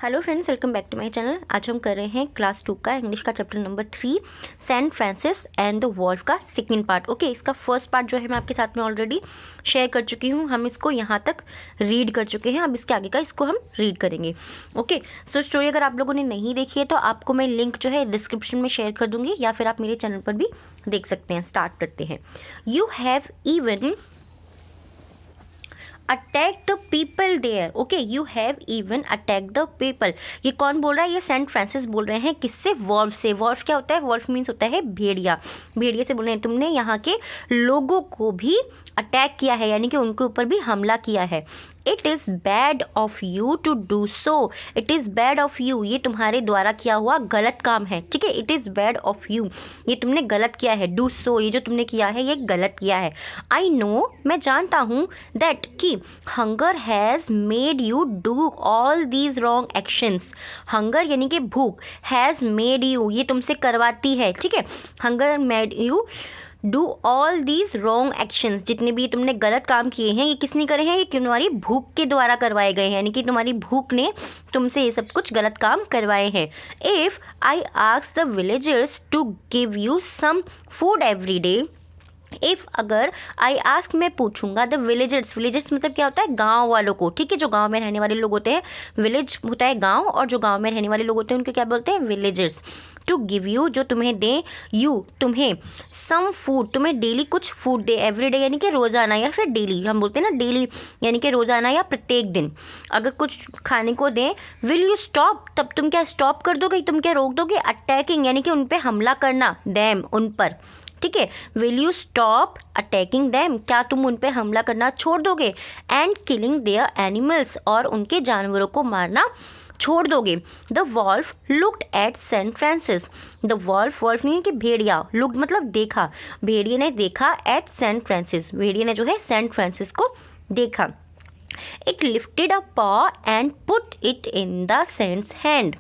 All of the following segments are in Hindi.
Hello friends, welcome back to my channel. आज हम कर रहे हैं क्लास 2 का इंग्लिश का chapter number 3 Saint Francis and the wolf का सेकंड पार्ट। ओके, इसका फर्स्ट पार्ट जो है मैं आपके साथ में ऑलरेडी शेयर कर चुकी हूँ। हम इसको यहाँ तक रीड कर चुके हैं, अब इसके आगे का इसको हम रीड करेंगे। ओके, सो स्टोरी अगर आप लोगों ने नहीं देखी है तो आपको मैं लिंक जो है डिस्क्रिप्शन में शेयर कर दूँगी, या फिर आप मेरे चैनल पर भी देख सकते हैं। स्टार्ट करते हैं। You have even attack the people there. Okay, you have even attack the people. ये कौन बोल रहा है? ये सेंट फ्रांसिस बोल रहे हैं। किससे? वॉल्फ से। वॉल्फ क्या होता है? वॉल्फ मीन्स होता है भेड़िया। भेड़िया से बोल रहे हैं तुमने यहाँ के लोगों को भी अटैक किया है, यानी कि उनके ऊपर भी हमला किया है। It is bad of you to do so. It is bad of you, ये तुम्हारे द्वारा किया हुआ गलत काम है। ठीक है, it is bad of you, ये तुमने गलत किया है। डू सो, ये जो तुमने किया है ये गलत किया है। आई नो, मैं जानता हूँ, दैट कि hunger has made you do all these wrong actions. Hunger यानी कि भूख, हैज़ मेड यू, ये तुमसे करवाती है। ठीक है, hunger made you do all these wrong actions, जितने भी तुमने गलत काम किए हैं ये किसने करे हैं? ये तुम्हारी भूख के द्वारा करवाए गए हैं, यानी कि तुम्हारी भूख ने तुमसे ये सब कुछ गलत काम करवाए हैं। If I ask the villagers to give you some food every day, if अगर आई आस्क मैं पूछूंगा द विलेजर्स, विलेजर्स मतलब क्या होता है? गांव वालों को। ठीक है, जो गांव में रहने वाले लोग होते हैं। विलेज होता है गांव, और जो गांव में रहने वाले लोग होते हैं उनको क्या बोलते हैं? विलेजर्स। टू गिव यू, जो तुम्हें दें, यू तुम्हें, सम फूड तुम्हें डेली कुछ फूड दे, एवरी डे यानी कि रोज़ाना, या फिर डेली हम बोलते हैं ना डेली यानी कि रोज़ाना या प्रत्येक दिन अगर कुछ खाने को दें। विल यू स्टॉप, तब तुम क्या स्टॉप कर दोगे? तुम क्या रोक दोगे? अटैकिंग यानी कि उन पर हमला करना, दैम उन पर। ठीक है, will you stop attacking them, क्या तुम उन पे हमला करना छोड़ दोगे? एंड किलिंग देयर एनिमल्स, और उनके जानवरों को मारना छोड़ दोगे? The wolf looked at Saint Francis. The wolf, wolf नहीं है कि भेड़िया, लुक्ड मतलब देखा, भेड़िए ने देखा, एट सेंट फ्रांसिस, भेड़िए ने जो है सेंट फ्रांसिस को देखा। It lifted a paw and put it in the saint's hand.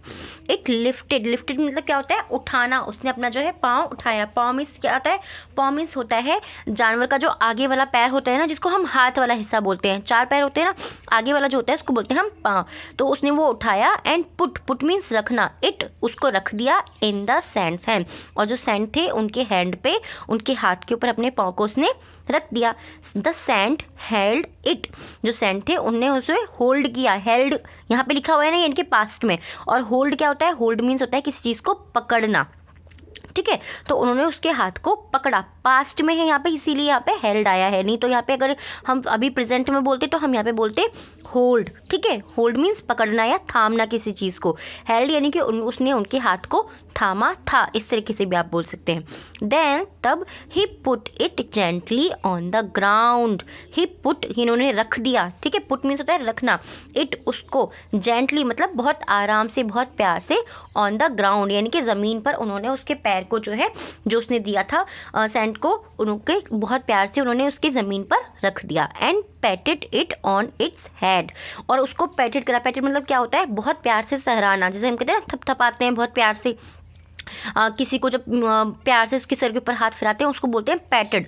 It lifted, lifted मतलब क्या होता है? उठाना। उसने अपना जो है पाँव उठाया। पाँव मीन्स क्या होता है? पाँव मीन्स होता है जानवर का जो आगे वाला पैर होता है ना, जिसको हम हाथ वाला हिस्सा बोलते हैं। 4 पैर होते हैं ना, आगे वाला जो होता है उसको बोलते हैं हम पाँव। तो उसने वो उठाया, एंड पुट, पुट मीन्स रखना, इट उसको रख दिया, इन द सैंड्स हैंड, और जो सैंड थे उनके हैंड पे, उनके हाथ के ऊपर अपने पाँव को उसने रख दिया। द सैंड हेल्ड इट, जो सैंड थे उनने उसे होल्ड किया। हेल्ड यहाँ पे लिखा हुआ है ना, यानी कि पास्ट में, और होल्ड क्या होता है? होल्ड मीन्स होता है किसी चीज़ को पकड़ना। ठीक है, तो उन्होंने उसके हाथ को पकड़ा। पास्ट में है यहाँ पे, इसीलिए यहाँ पे हेल्ड आया है, नहीं तो यहाँ पे अगर हम अभी प्रेजेंट में बोलते तो हम यहाँ पे बोलते होल्ड। ठीक है, होल्ड मीन्स पकड़ना या थामना किसी चीज़ को। हेल्ड यानी कि उसने उनके हाथ को थामा था, इस तरीके से भी आप बोल सकते हैं। देन तब he put it gently on the ground. He put, इन्होंने रख दिया। ठीक है, पुट मीन्स होता है रखना, इट उसको, जेंटली मतलब बहुत आराम से, बहुत प्यार से, ऑन द ग्राउंड यानी कि ज़मीन पर उन्होंने उसके पैर को जो है, जो उसने दिया था सेंट को, उनके बहुत प्यार से उन्होंने उसकी ज़मीन पर रख दिया। And पैटेड it on its head, और उसको पैटेड करा। पैटेड मतलब क्या होता है? बहुत प्यार से सहराना, जैसे हम कहते हैं थपथपाते हैं बहुत प्यार से। किसी को जब प्यार से उसके सर के ऊपर हाथ फिराते हैं उसको बोलते हैं patted.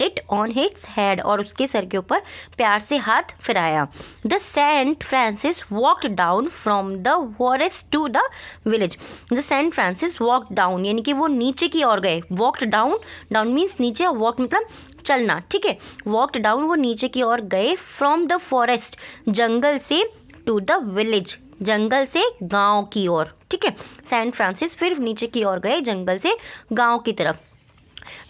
It on his head, और उसके सर के ऊपर प्यार से हाथ फिराया। The Saint Francis walked down from the forest to the village. The Saint Francis walked down यानी कि वो नीचे की ओर गए। वॉकड डाउन, डाउन मीन्स नीचे, और वॉक मतलब चलना। ठीक है, वॉकड डाउन वो नीचे की ओर गए, फ्रॉम द फॉरेस्ट जंगल से, टू द विलेज जंगल से गांव की ओर। ठीक है, सेंट फ्रांसिस फिर नीचे की ओर गए, जंगल से गांव की तरफ।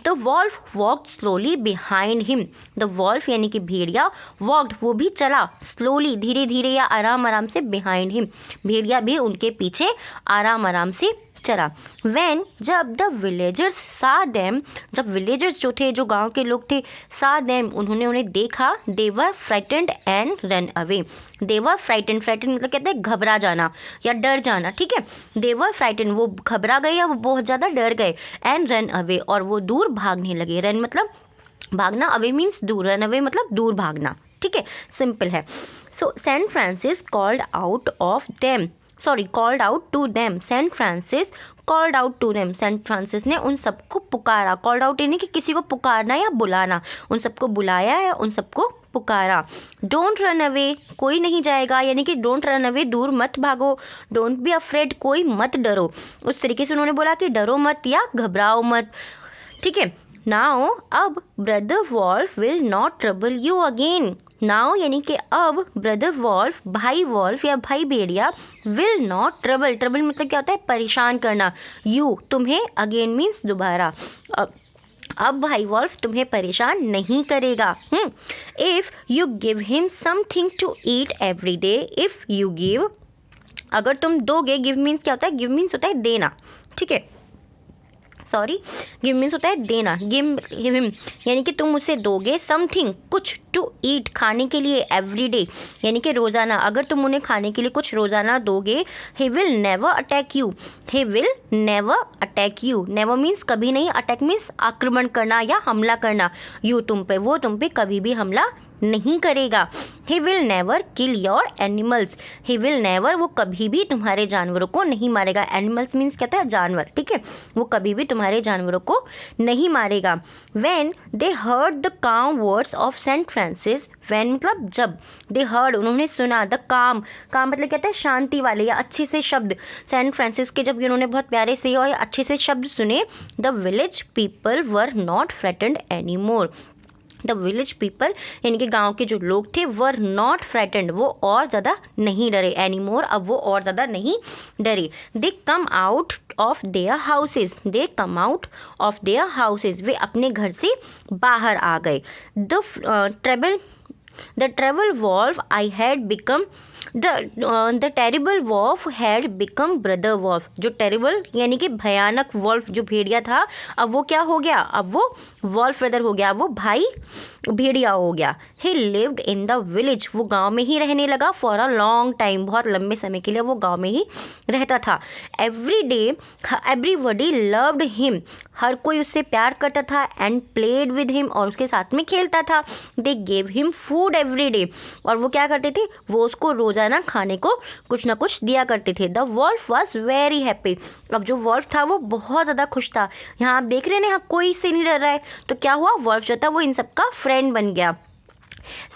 The wolf walked slowly behind him. The wolf यानी कि भेड़िया, वॉकड वो भी चला, स्लोली धीरे धीरे या आराम आराम से, बिहाइंड हिम भेड़िया भी उनके पीछे आराम आराम से चला। वैन जब द विलेजर्स सा देम, जब विलेजर्स जो थे, जो गांव के लोग थे, सा देम उन्होंने उन्हें देखा, they were frightened and run away. They were frightened, frightened मतलब कहते हैं घबरा जाना या डर जाना। ठीक है, दे वर फ्राइटेंड वो घबरा गए या वो बहुत ज़्यादा डर गए, एंड रन अवे और वो दूर भागने लगे। रन मतलब भागना, अवे मीन्स दूर, रन अवे मतलब दूर भागना। ठीक है, सिंपल है। So Saint Francis called out of them, sorry called out to them, Saint Francis called out to them, Saint Francis ने उन सबको पुकारा। कॉल्ड आउट यानी कि किसी को पुकारना या बुलाना, उन सबको बुलाया है, उन सबको पुकारा। डोंट रन अवे, कोई नहीं जाएगा, यानी कि डोंट रन अवे, दूर मत भागो। डोंट बी अफ्रेड, कोई मत डरो। उस तरीके से उन्होंने बोला कि डरो मत या घबराओ मत, ठीक है। नाउ अब brother wolf will not trouble you again. Now यानी कि अब ब्रदर वॉल्फ, भाई वॉल्फ या भाई भेड़िया, विल नॉट ट्रबल, ट्रबल मतलब क्या होता है, परेशान करना, यू तुम्हें, अगेन मीन्स दोबारा। अब भाई वॉल्फ तुम्हें परेशान नहीं करेगा। If you give him something to eat every day, if you give, अगर तुम दोगे, गिव मीन्स क्या होता है, गिव मीन्स होता है देना, ठीक है, सॉरी गिव मीन्स होता है देना, गिव हिम यानी कि तुम उसे दोगे, समथिंग कुछ, टू ईट खाने के लिए, एवरी डे यानी कि रोज़ाना, अगर तुम उन्हें खाने के लिए कुछ रोज़ाना दोगे, he will never attack you, he will never attack you, never means कभी नहीं, अटैक मीन्स आक्रमण करना या हमला करना, यू तुम पे, वो तुम पे कभी भी हमला नहीं करेगा। He will never kill your animals, he will never, वो कभी भी तुम्हारे जानवरों को नहीं मारेगा। एनिमल्स मीन्स कहता है जानवर, ठीक है, वो कभी भी तुम्हारे जानवरों को नहीं मारेगा। When they heard the calm words of Saint Francis, when मतलब जब, दे हर्ड उन्होंने सुना, द काम, काम मतलब कहता है शांति वाले या अच्छे से शब्द, सेंट फ्रांसिस के जब उन्होंने बहुत प्यारे से और अच्छे से शब्द सुने, the village people were not frightened any more, the village people यानी कि गांव के जो लोग थे, वर नॉट फ्रेटेंड, वो और ज़्यादा नहीं डरे, एनी मोर, अब वो और ज़्यादा नहीं डरे। They come out of their houses, they come out of their houses, वे अपने घर से बाहर आ गए। The terrible wolf I had become, the terrible wolf had become brother wolf, जो टेरिबल यानी कि भयानक वॉल्फ जो भेड़िया था, अब वो क्या हो गया, अब वो वॉल्फ ब्रदर हो गया, वो भाई भेड़िया हो गया। ही लिव्ड इन द विलेज, वो गांव में ही रहने लगा, फॉर अ लॉन्ग टाइम, बहुत लंबे समय के लिए वो गांव में ही रहता था। Every day everybody loved him, हर कोई उससे प्यार करता था, एंड प्लेड विद हिम, और उसके साथ में खेलता था। They gave him food every day, और वो क्या करते थे, वो उसको रोजाना खाने को कुछ ना कुछ दिया करते थे। The wolf was very happy, अब जो वॉल्फ था वो बहुत ज़्यादा खुश था। यहाँ आप देख रहे हैं ना, यहाँ कोई से नहीं डर रहा है, तो क्या हुआ, वॉल्फ जो था वो इन सबका फ्रेंड बन गया।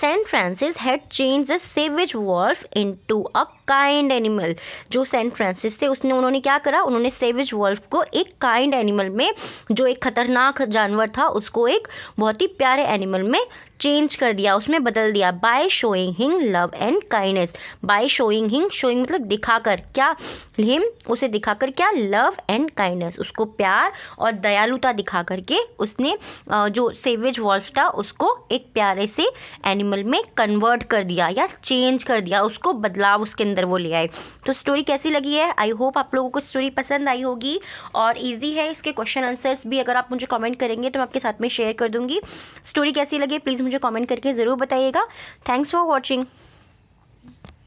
Saint Francis had change the savage wolf into a kind animal, जो सेंट फ्रांसिस थे उन्होंने क्या करा, उन्होंने सेवेज वॉल्फ को एक काइंड एनिमल में, जो एक खतरनाक जानवर था, उसको एक बहुत ही प्यारे एनिमल में चेंज कर दिया, उसमें बदल दिया। By showing him love and kindness, by showing him, showing मतलब दिखाकर, क्या, हिम उसे दिखाकर, क्या, लव एंड काइंडनेस, उसको प्यार और दयालुता दिखा करके उसने जो सेवेज वॉल्फ था उसको एक प्यारे से एनिमल में कन्वर्ट कर दिया या चेंज कर दिया, उसको बदलाव उसके अंदर वो ले आए। तो स्टोरी कैसी लगी है, आई होप आप लोगों को स्टोरी पसंद आई होगी, और ईजी है, इसके क्वेश्चन आंसर्स भी अगर आप मुझे कमेंट करेंगे तो मैं आपके साथ में शेयर कर दूंगी। स्टोरी कैसी लगी प्लीज़ मुझे कमेंट करके ज़रूर बताइएगा। Thanks for watching.